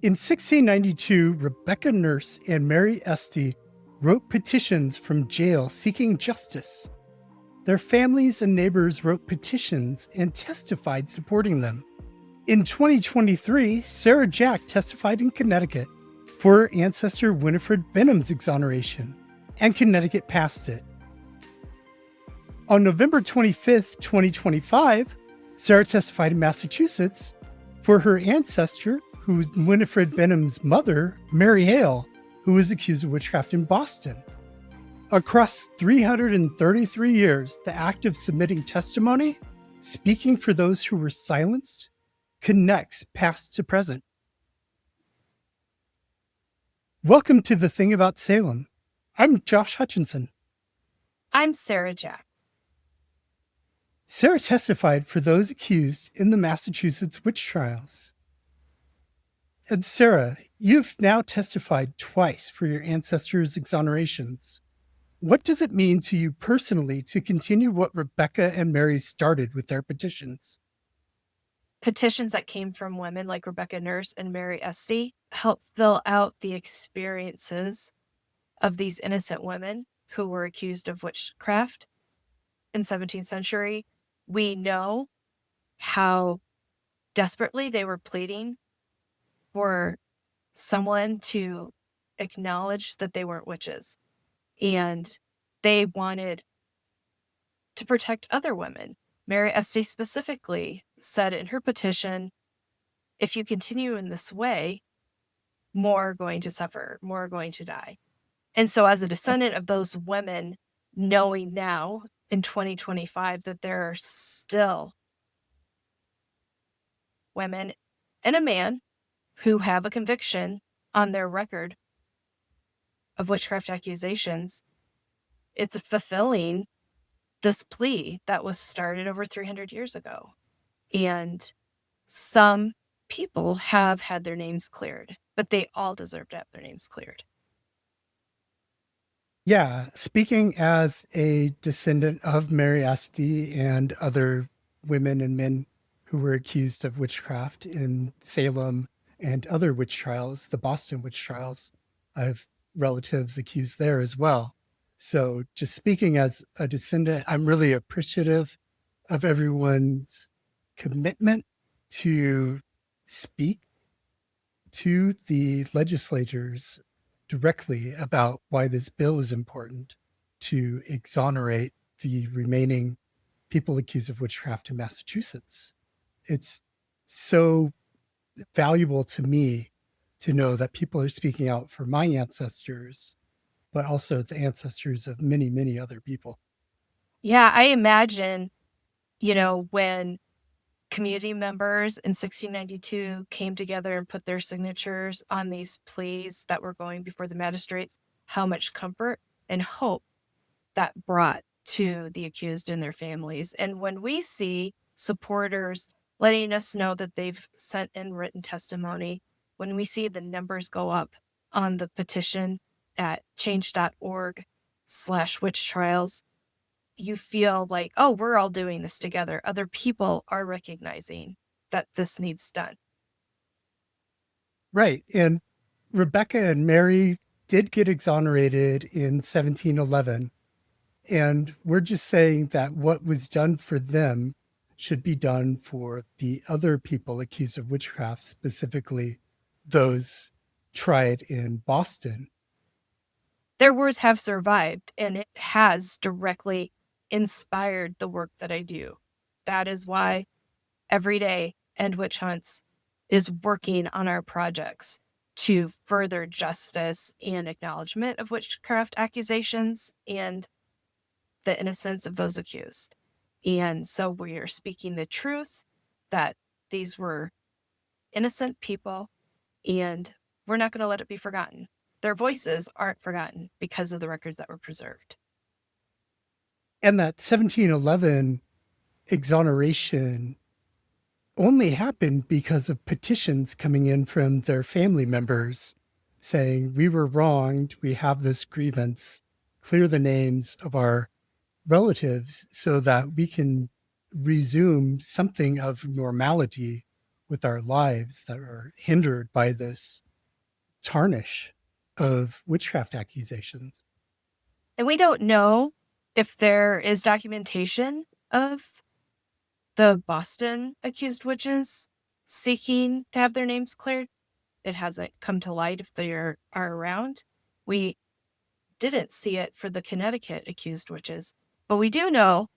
In 1692, Rebecca Nurse and Mary Esty wrote petitions from jail seeking justice. Their families and neighbors wrote petitions and testified supporting them. In 2023, Sarah Jack testified in Connecticut for her ancestor Winifred Benham's exoneration, and Connecticut passed it. On November 25th, 2025, Sarah testified in Massachusetts for her ancestor, who was Winifred Benham's mother, Mary Hale, who was accused of witchcraft in Boston. Across 333 years, the act of submitting testimony, speaking for those who were silenced, connects past to present. Welcome to The Thing About Salem. I'm Josh Hutchinson. I'm Sarah Jack. Sarah testified for those accused in the Massachusetts witch trials. And Sarah, you've now testified twice for your ancestors' exonerations. What does it mean to you personally to continue what Rebecca and Mary started with their petitions? Petitions that came from women like Rebecca Nurse and Mary Esty help fill out the experiences of these innocent women who were accused of witchcraft in 17th century. We know how desperately they were pleading for someone to acknowledge that they weren't witches. And they wanted to protect other women. Mary Esty specifically said in her petition, if you continue in this way, more are going to suffer, more are going to die. And so as a descendant of those women, knowing now in 2025 that there are still women and a man who have a conviction on their record of witchcraft accusations, it's fulfilling this plea that was started over 300 years ago. And some people have had their names cleared, but they all deserve to have their names cleared. Yeah, speaking as a descendant of Mary Esty and other women and men who were accused of witchcraft in Salem and other witch trials, the Boston witch trials, I have relatives accused there as well. So just speaking as a descendant, I'm really appreciative of everyone's commitment to speak to the legislators directly about why this bill is important to exonerate the remaining people accused of witchcraft in Massachusetts. It's so valuable to me to know that people are speaking out for my ancestors, but also the ancestors of many, many other people. Yeah, I imagine, when community members in 1692 came together and put their signatures on these pleas that were going before the magistrates, how much comfort and hope that brought to the accused and their families. And when we see supporters letting us know that they've sent in written testimony, when we see the numbers go up on the petition at change.org/witch trials, you feel like, oh, we're all doing this together. Other people are recognizing that this needs done. Right. And Rebecca and Mary did get exonerated in 1711. And we're just saying that what was done for them should be done for the other people accused of witchcraft, specifically those tried in Boston. Their words have survived, and it has directly inspired the work that I do. That is why every day End Witch Hunts is working on our projects to further justice and acknowledgement of witchcraft accusations and the innocence of those accused. And so we are speaking the truth that these were innocent people, and we're not going to let it be forgotten. Their voices aren't forgotten because of the records that were preserved. And that 1711 exoneration only happened because of petitions coming in from their family members saying, we were wronged, we have this grievance, clear the names of our relatives so that we can resume something of normality with our lives that are hindered by this tarnish of witchcraft accusations. And we don't know if there is documentation of the Boston accused witches seeking to have their names cleared. It hasn't come to light if they are around. We didn't see it for the Connecticut accused witches, but we do know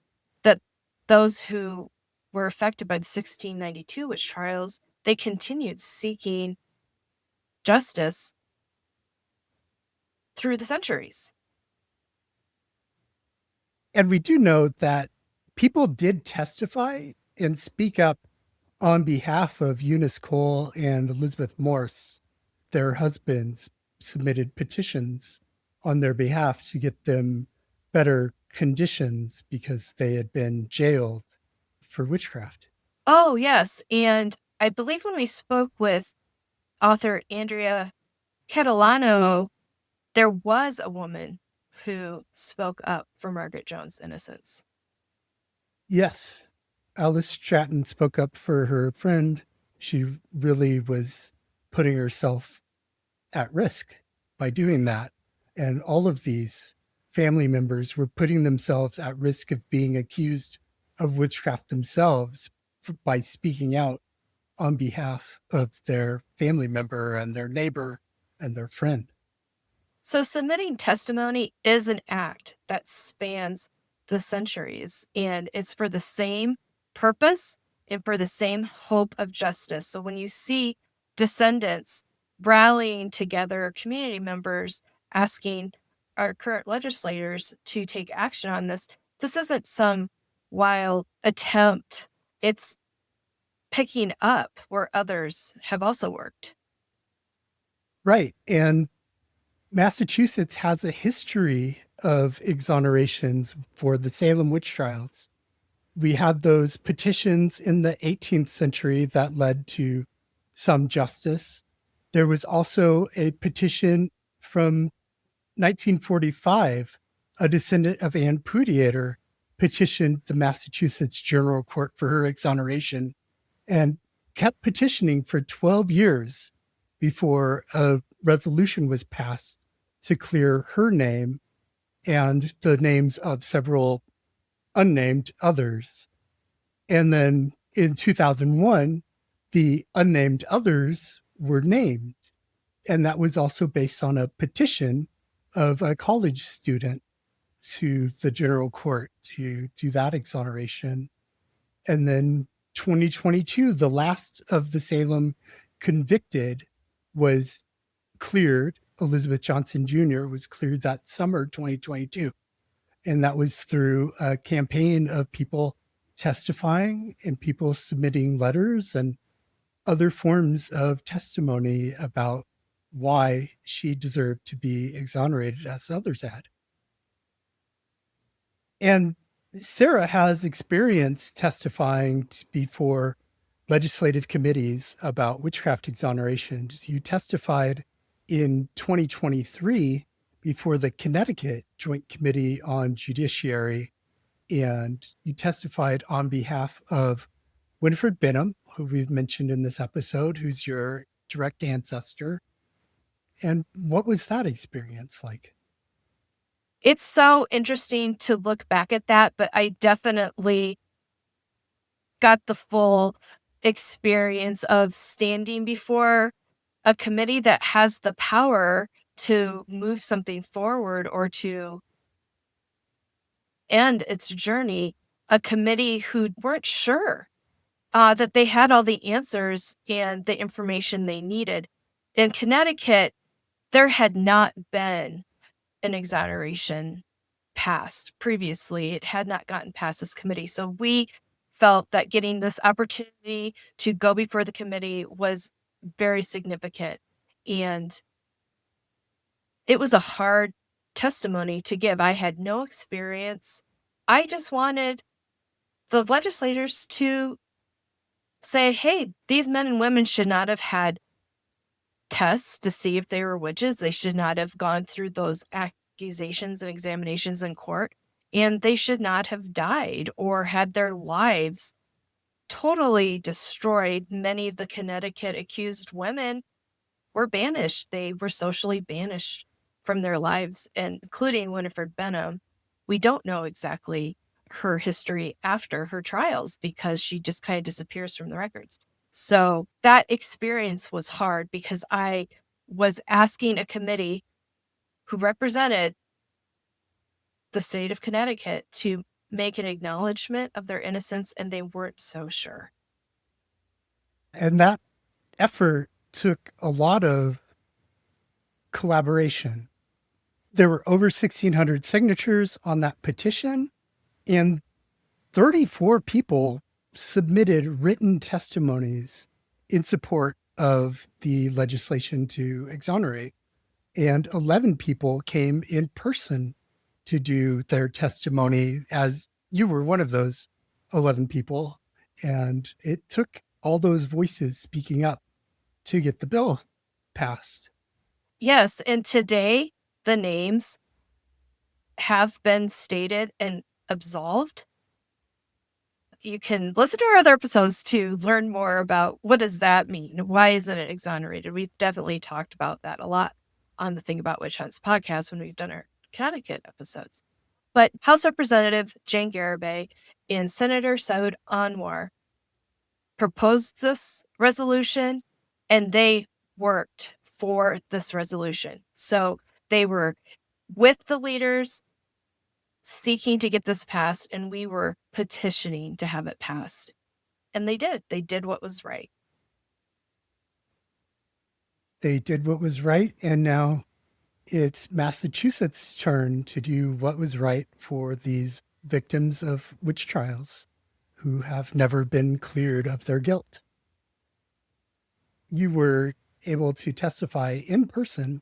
that those who were affected by the 1692 witch trials, they continued seeking justice through the centuries. And we do know that people did testify and speak up on behalf of Eunice Cole and Elizabeth Morse. Their husbands submitted petitions on their behalf to get them better conditions because they had been jailed for witchcraft. Oh, yes. And I believe when we spoke with author Andrea Catalano, there was a woman who spoke up for Margaret Jones' innocence. Yes, Alice Stratton spoke up for her friend. She really was putting herself at risk by doing that. And all of these family members were putting themselves at risk of being accused of witchcraft themselves by speaking out on behalf of their family member and their neighbor and their friend. So submitting testimony is an act that spans the centuries, and it's for the same purpose and for the same hope of justice. So when you see descendants rallying together, community members asking our current legislators to take action on this, this isn't some wild attempt. It's picking up where others have also worked. Right. And Massachusetts has a history of exonerations for the Salem witch trials. We had those petitions in the 18th century that led to some justice. There was also a petition from 1945. A descendant of Anne Prudiator petitioned the Massachusetts General Court for her exoneration and kept petitioning for 12 years before a resolution was passed to clear her name and the names of several unnamed others. And then in 2001, the unnamed others were named. And that was also based on a petition of a college student to the general court to do that exoneration. And then 2022, the last of the Salem convicted was cleared. Elizabeth Johnson Jr. was cleared that summer 2022. And that was through a campaign of people testifying and people submitting letters and other forms of testimony about why she deserved to be exonerated as others had. And Sarah has experience testifying before legislative committees about witchcraft exonerations. You testified in 2023 before the Connecticut Joint Committee on Judiciary, and you testified on behalf of Winifred Benham, who we've mentioned in this episode, who's your direct ancestor. And what was that experience like? It's so interesting to look back at that, but I definitely got the full experience of standing before a committee that has the power to move something forward or to end its journey, a committee who weren't sure that they had all the answers and the information they needed. In Connecticut, there had not been an exoneration passed previously. It had not gotten past this committee. So we felt that getting this opportunity to go before the committee was very significant. And it was a hard testimony to give. I had no experience. I just wanted the legislators to say, hey, these men and women should not have had tests to see if they were witches. They should not have gone through those accusations and examinations in court. And they should not have died or had their lives totally destroyed. Many of the Connecticut accused women were banished. They were socially banished from their lives, and including Winifred Benham. We don't know exactly her history after her trials because she just kind of disappears from the records. So that experience was hard because I was asking a committee who represented the state of Connecticut to make an acknowledgement of their innocence, and they weren't so sure. And that effort took a lot of collaboration. There were over 1,600 signatures on that petition, and 34 people submitted written testimonies in support of the legislation to exonerate. And 11 people came in person to do their testimony, as you were one of those 11 people. And it took all those voices speaking up to get the bill passed. Yes, and today the names have been stated and absolved. You can listen to our other episodes to learn more about what does that mean? Why isn't it exonerated? We've definitely talked about that a lot on the Thing About Witch Hunts podcast when we've done our Connecticut episodes. But House Representative Jane Garibay and Senator Saud Anwar proposed this resolution, and they worked for this resolution. So they were with the leaders seeking to get this passed, and we were petitioning to have it passed. And they did. They did what was right. They did what was right, and now it's Massachusetts' turn to do what was right for these victims of witch trials who have never been cleared of their guilt. You were able to testify in person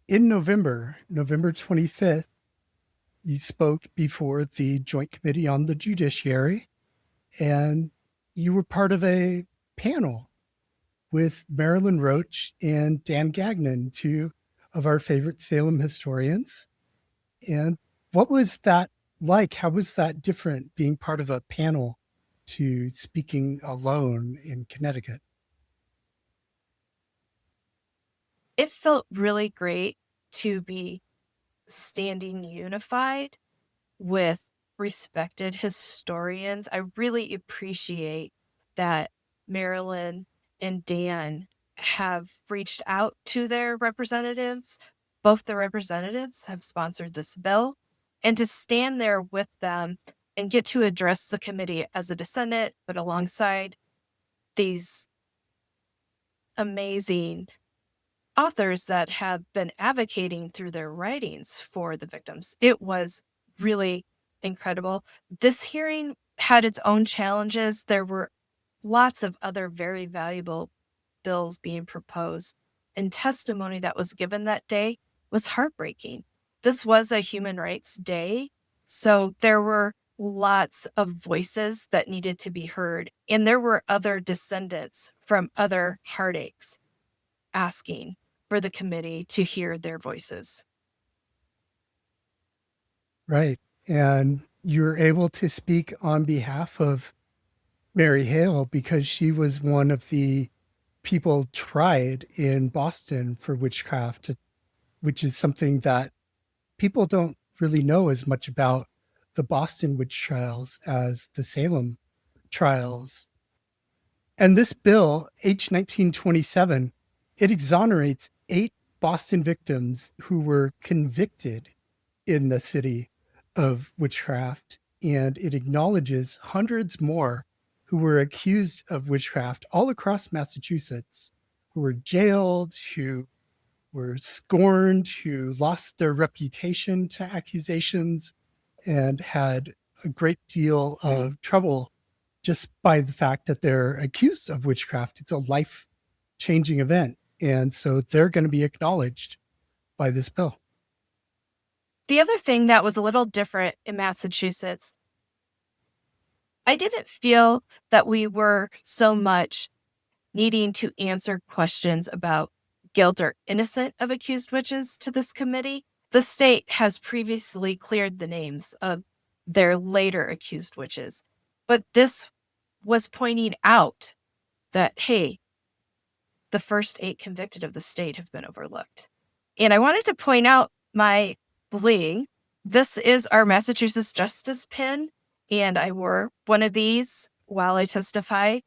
in November 25th. You spoke before the Joint Committee on the Judiciary, and you were part of a panel with Marilyn Roach and Dan Gagnon, two of our favorite Salem historians. And what was that like? How was that different, being part of a panel to speaking alone in Connecticut? It felt really great to be standing unified with respected historians. I really appreciate that Marilyn and Dan have reached out to their representatives. Both the representatives have sponsored this bill, and to stand there with them and get to address the committee as a descendant, but alongside these amazing authors that have been advocating through their writings for the victims. It was really incredible. This hearing had its own challenges. There were lots of other very valuable bills being proposed, and testimony that was given that day was heartbreaking. This was a human rights day, so there were lots of voices that needed to be heard, and there were other descendants from other heartaches asking for the committee to hear their voices. Right. And you were able to speak on behalf of Mary Hale because she was one of the people tried in Boston for witchcraft, which is something that people don't really know as much about the Boston witch trials as the Salem trials. And this bill, H 1927, it exonerates 8 Boston victims who were convicted in the city of witchcraft, and it acknowledges hundreds more who were accused of witchcraft all across Massachusetts, who were jailed, who were scorned, who lost their reputation to accusations, and had a great deal of trouble just by the fact that they're accused of witchcraft. It's a life-changing event. And so they're going to be acknowledged by this bill. The other thing that was a little different in Massachusetts, I didn't feel that we were so much needing to answer questions about guilt or innocence of accused witches to this committee. The state has previously cleared the names of their later accused witches, but this was pointing out that, hey, the first 8 convicted of the state have been overlooked. And I wanted to point out my bling. This is our Massachusetts Justice pin, and I wore one of these while I testified.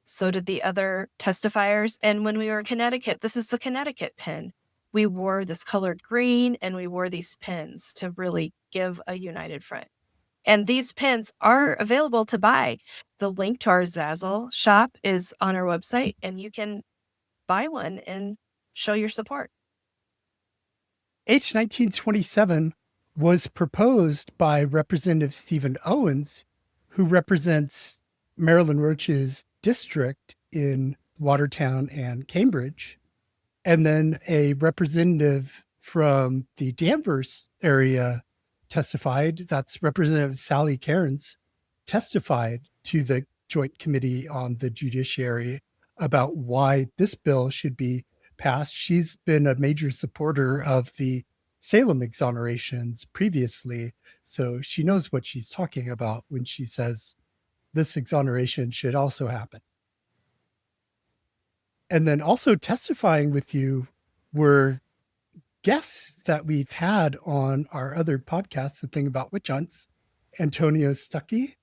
So did the other testifiers. And when we were in Connecticut, this is the Connecticut pin. We wore this colored green, and we wore these pins to really give a united front. And these pins are available to buy. The link to our Zazzle shop is on our website, and you can buy one and show your support. H 1927 was proposed by Representative Stephen Owens, who represents Marilyn Roach's district in Watertown and Cambridge. And then a representative from the Danvers area testified. That's Representative Sally Cairns, testified to the Joint Committee on the Judiciary about why this bill should be passed. She's been a major supporter of the Salem exonerations previously, so she knows what she's talking about when she says this exoneration should also happen. And then also testifying with you were guests that we've had on our other podcast, The Thing About Witch Hunts, Antonio Stuckey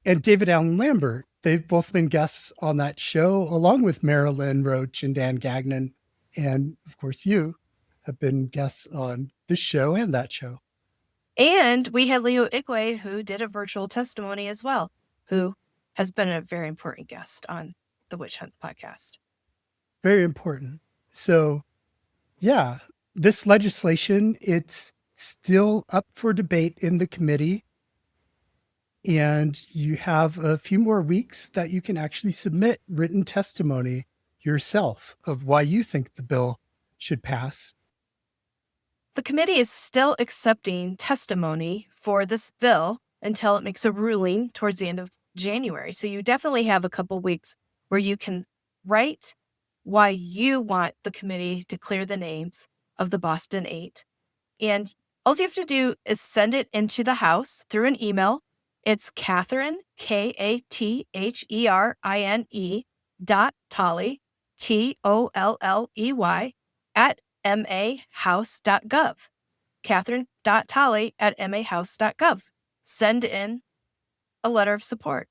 and David Allen Lambert. They've both been guests on that show, along with Marilyn Roach and Dan Gagnon. And of course, you have been guests on this show and that show. And we had Leo Igwe, who did a virtual testimony as well, who has been a very important guest on the Witch Hunt podcast. Very important. So, yeah, this legislation, it's still up for debate in the committee. And you have a few more weeks that you can actually submit written testimony yourself of why you think the bill should pass. The committee is still accepting testimony for this bill until it makes a ruling towards the end of January. So you definitely have a couple weeks where you can write why you want the committee to clear the names of the Boston 8. And all you have to do is send it into the House through an email. It's Catherine, Katherine, .Tolley, Tolley, at mahouse.gov. Catherine.Tolley at mahouse.gov. Send in a letter of support.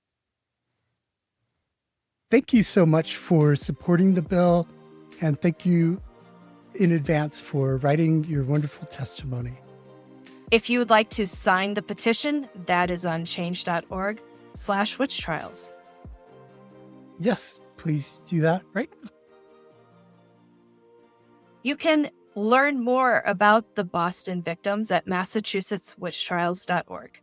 Thank you so much for supporting the bill, and thank you in advance for writing your wonderful testimony. If you would like to sign the petition, that is on change.org/witchtrials. Yes, please do that right now. You can learn more about the Boston victims at massachusettswitchtrials.org.